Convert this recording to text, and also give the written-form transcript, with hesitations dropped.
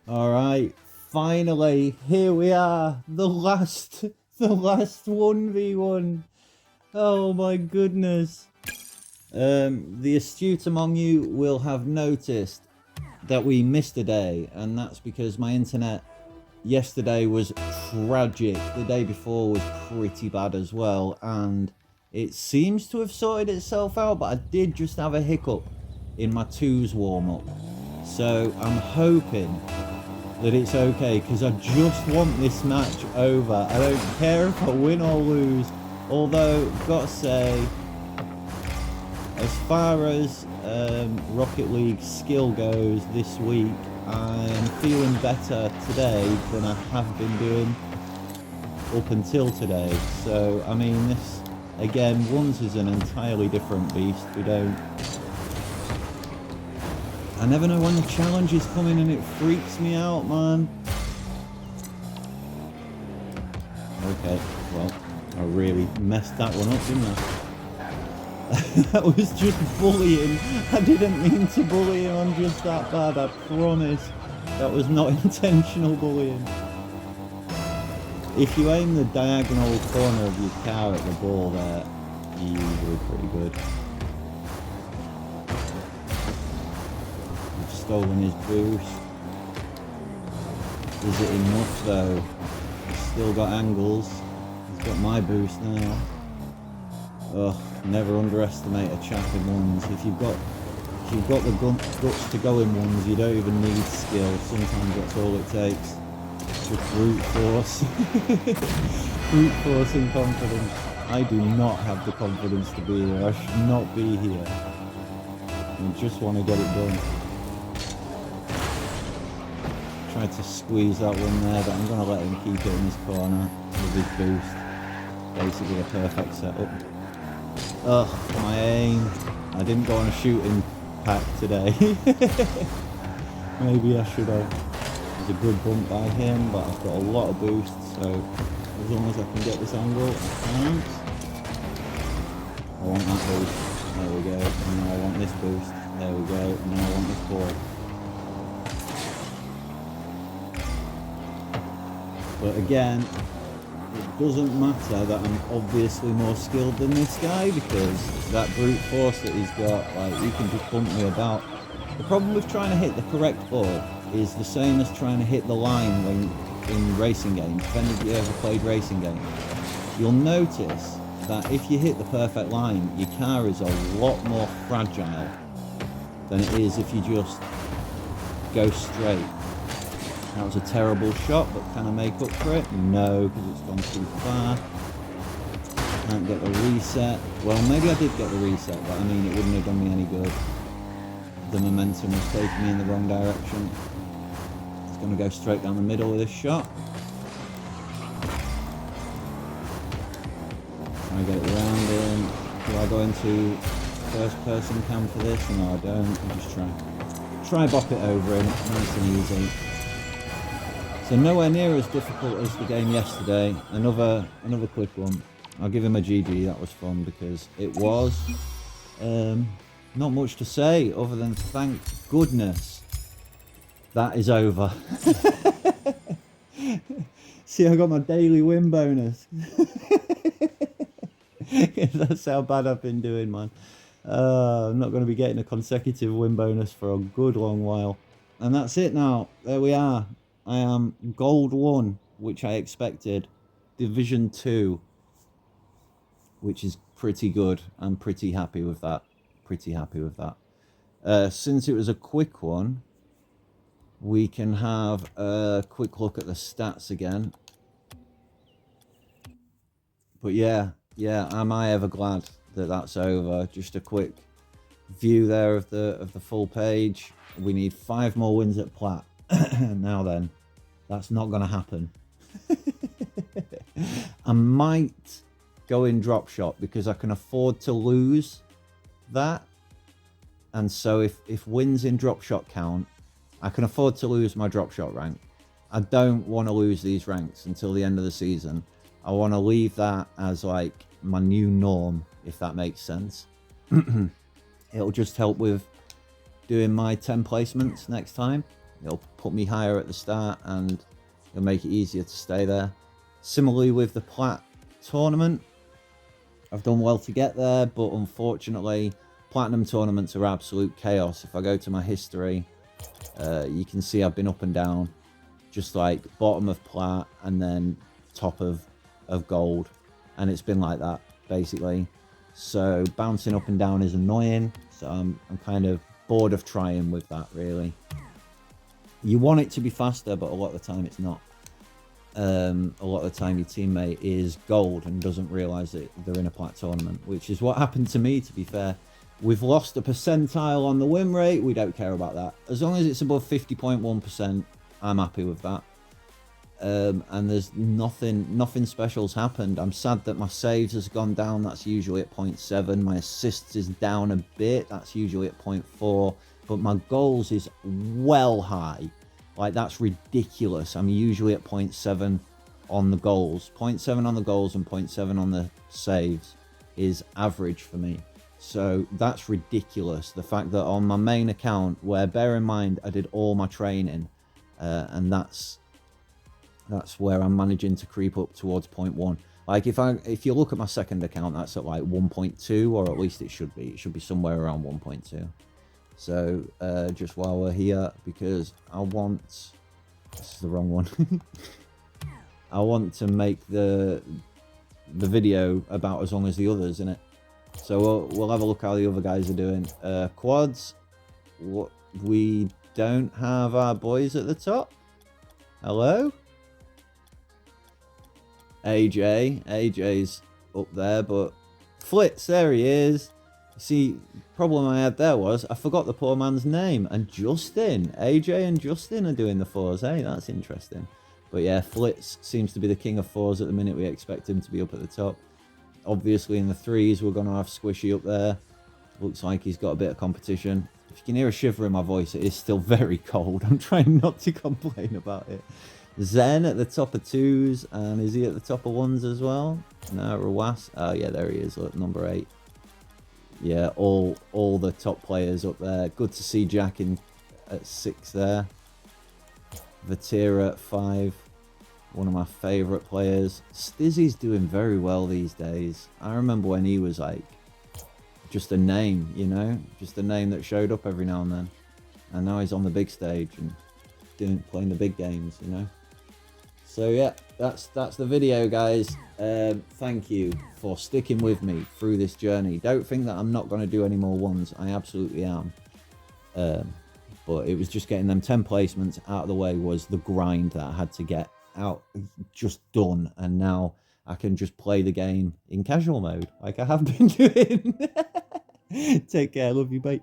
All right, finally, here we are, the last 1v1. Oh my goodness. The astute among you will have noticed that we missed a day, and that's because my internet yesterday was tragic. The day before was pretty bad as well, and it seems to have sorted itself out, but I did just have a hiccup in my twos warm-up. So I'm hoping that it's okay, because I just want this match over. I don't care if I win or lose. Although, gotta say, as far as Rocket League skill goes this week, I am feeling better today than I have been doing up until today. So, I mean, this, again, ones is an entirely different beast. I never know when the challenge is coming and it freaks me out, man. Okay, well, I really messed that one up, didn't I? That was just bullying. I didn't mean to bully him, I'm just that bad, I promise. That was not intentional bullying. If you aim the diagonal corner of your car at the ball there, you're usually pretty good. Stolen his boost. Is it enough though? He's still got angles. He's got my boost now. Ugh, never underestimate a chap in ones. If you've got the guts to go in ones, you don't even need skill. Sometimes that's all it takes. Just brute force. Brute force and confidence. I do not have the confidence to be here. I should not be here. I just want to get it done. Tried to squeeze that one there, but I'm going to let him keep it in this corner with his boost. Basically a perfect setup. Ugh, my aim. I didn't go on a shooting pack today. Maybe I should have. It was a good bump by him, but I've got a lot of boost, so as long as I can get this angle, I can't. I want that boost. There we go. And now I want this boost. There we go. And now I want this ball. But again, it doesn't matter that I'm obviously more skilled than this guy, because that brute force that he's got, like, he can just bump me about. The problem with trying to hit the correct ball is the same as trying to hit the line when in racing games. If any of you ever played racing games, you'll notice that if you hit the perfect line, your car is a lot more fragile than it is if you just go straight. That was a terrible shot, but can I make up for it? No, because it's gone too far. Can't get the reset. Well, maybe I did get the reset, but I mean, it wouldn't have done me any good. The momentum was taking me in the wrong direction. It's going to go straight down the middle with this shot. Try to get it around him. Do I go into first person cam for this? No, I don't. I just try bop it over him. Nice and easy. So nowhere near as difficult as the game yesterday. Another quick one. I'll give him a GG. That was fun because it was. Not much to say other than thank goodness that is over. See, I got my daily win bonus. That's how bad I've been doing, man. I'm not going to be getting a consecutive win bonus for a good long while. And that's it now. There we are. I am Gold 1, which I expected. Division 2, which is pretty good. I'm pretty happy with that. Since it was a quick one, we can have a quick look at the stats again. But yeah, am I ever glad that that's over. Just a quick view there of the full page. We need 5 more wins at Plat. Now then, that's not going to happen. I might go in drop shot because I can afford to lose that. And so if wins in drop shot count, I can afford to lose my drop shot rank. I don't want to lose these ranks until the end of the season. I want to leave that as like my new norm, if that makes sense. It'll just help with doing my 10 placements next time. It'll put me higher at the start and it'll make it easier to stay there. Similarly with the Plat tournament, I've done well to get there, but unfortunately, Platinum tournaments are absolute chaos. If I go to my history, you can see I've been up and down, just like bottom of Plat and then top of Gold. And it's been like that, basically. So bouncing up and down is annoying. So I'm kind of bored of trying with that, really. You want it to be faster, but a lot of the time it's not. A lot of the time your teammate is gold and doesn't realise that they're in a Plat tournament, which is what happened to me, to be fair. We've lost a percentile on the win rate. We don't care about that. As long as it's above 50.1%, I'm happy with that. And there's nothing special's happened. I'm sad that my saves has gone down. That's usually at 0.7. My assists is down a bit. That's usually at 0.4. But my goals is well high. Like, that's ridiculous. I'm usually at 0.7 on the goals. 0.7 on the goals and 0.7 on the saves is average for me. So that's ridiculous. The fact that on my main account, where, bear in mind, I did all my training, and that's where I'm managing to creep up towards 0.1. Like, if you look at my second account, that's at like 1.2, or at least it should be. It should be somewhere around 1.2. So just while we're here, because I want, this is the wrong one. I want to make the video about as long as the others, innit? So we'll have a look how the other guys are doing. Quads, we don't have our boys at the top. Hello? AJ's up there, but Flitz, there he is. See, problem I had there was I forgot the poor man's name. And Justin, AJ and Justin are doing the fours. Hey, that's interesting. But yeah, Flitz seems to be the king of fours at the minute. We expect him to be up at the top. Obviously in the threes, we're going to have Squishy up there. Looks like he's got a bit of competition. If you can hear a shiver in my voice, it is still very cold. I'm trying not to complain about it. Zen at the top of twos. And is he at the top of ones as well? No, Rawas. Oh yeah, there he is. Look, number 8. Yeah, all the top players up there. Good to see Jack at 6 there. Vatira at 5. One of my favourite players. Stizzy's doing very well these days. I remember when he was like just a name, you know? Just a name that showed up every now and then. And now he's on the big stage and playing the big games, you know? So yeah, that's the video, guys. Thank you for sticking with me through this journey. Don't think that I'm not going to do any more ones. I absolutely am. But it was just getting them 10 placements out of the way was the grind that I had to get out, just done. And now I can just play the game in casual mode like I have been doing. Take care. Love you, mate.